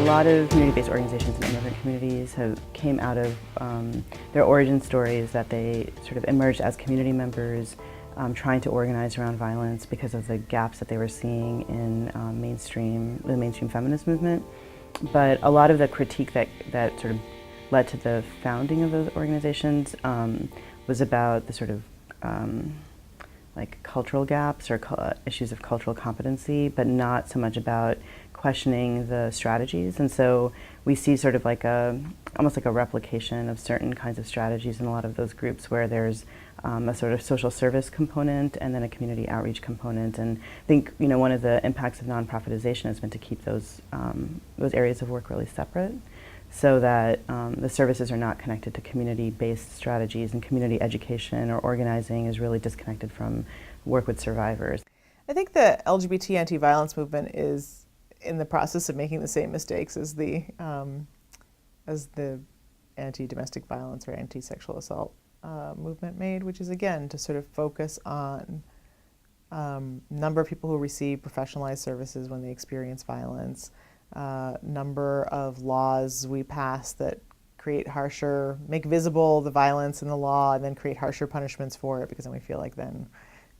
lot of community-based organizations in immigrant communities came out of their origin stories that they sort of emerged as community members trying to organize around violence because of the gaps that they were seeing in the mainstream feminist movement. But a lot of the critique that sort of led to the founding of those organizations was about the sort of like cultural gaps or issues of cultural competency, but not so much about questioning the strategies. And so we see sort of like almost like a replication of certain kinds of strategies in a lot of those groups where there's a sort of social service component and then a community outreach component. And I think, you know, one of the impacts of nonprofitization has been to keep those areas of work really separate, so that the services are not connected to community-based strategies, and community education or organizing is really disconnected from work with survivors. I think the LGBT anti-violence movement is in the process of making the same mistakes as the anti-domestic violence or anti-sexual assault movement made, which is, again, to sort of focus on number of people who receive professionalized services when they experience violence, number of laws we pass that make visible the violence in the law and then create harsher punishments for it, because then we feel like then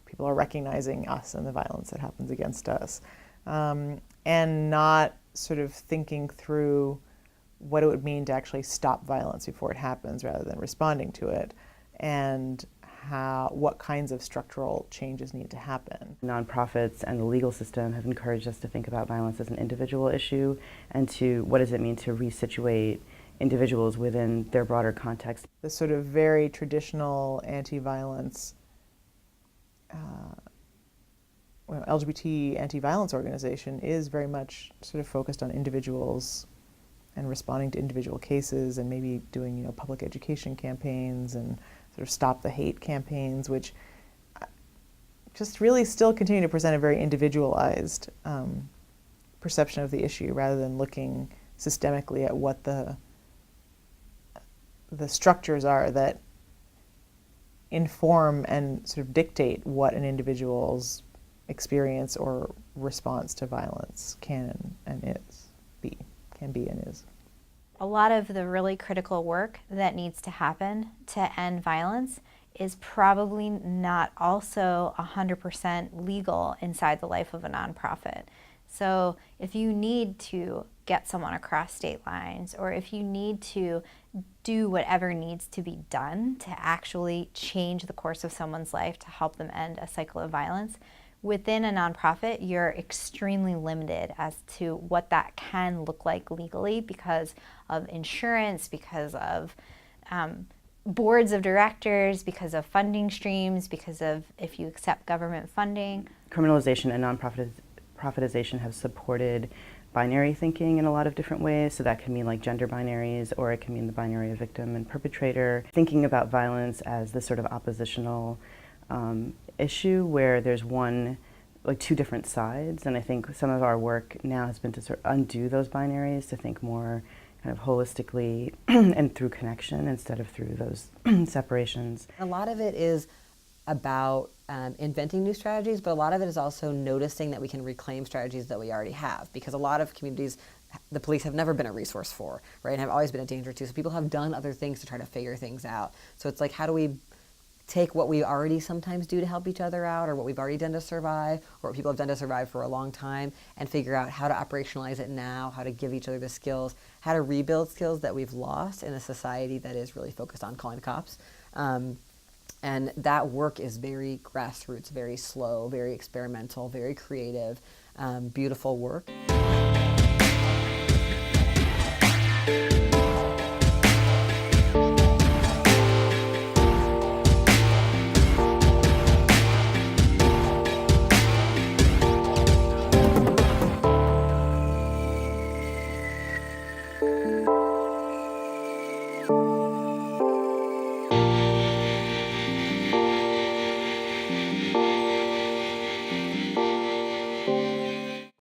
people are recognizing us and the violence that happens against us. And not sort of thinking through what it would mean to actually stop violence before it happens rather than responding to it, and what kinds of structural changes need to happen. Nonprofits and the legal system have encouraged us to think about violence as an individual issue, and to what does it mean to resituate individuals within their broader context. The sort of very traditional anti-violence, LGBT anti-violence organization is very much sort of focused on individuals and responding to individual cases, and maybe doing, you know, public education campaigns and sort of stop the hate campaigns, which just really still continue to present a very individualized perception of the issue, rather than looking systemically at what the structures are that inform and sort of dictate what an individual's experience or response to violence can be and is. A lot of the really critical work that needs to happen to end violence is probably not also 100% legal inside the life of a nonprofit. So if you need to get someone across state lines, or if you need to do whatever needs to be done to actually change the course of someone's life to help them end a cycle of violence, within a nonprofit, you're extremely limited as to what that can look like legally, because of insurance, because of boards of directors, because of funding streams, because of if you accept government funding. Criminalization and nonprofitization have supported binary thinking in a lot of different ways. So that can mean like gender binaries, or it can mean the binary of victim and perpetrator. Thinking about violence as this sort of oppositional issue where there's two different sides, and I think some of our work now has been to sort of undo those binaries, to think more kind of holistically and through connection instead of through those separations. A lot of it is about inventing new strategies, but a lot of it is also noticing that we can reclaim strategies that we already have, because a lot of communities the police have never been a resource for, right, and have always been a danger to, so people have done other things to try to figure things out. So it's like, how do we take what we already sometimes do to help each other out, or what we've already done to survive, or what people have done to survive for a long time, and figure out how to operationalize it now, how to give each other the skills, how to rebuild skills that we've lost in a society that is really focused on calling the cops. And that work is very grassroots, very slow, very experimental, very creative, beautiful work.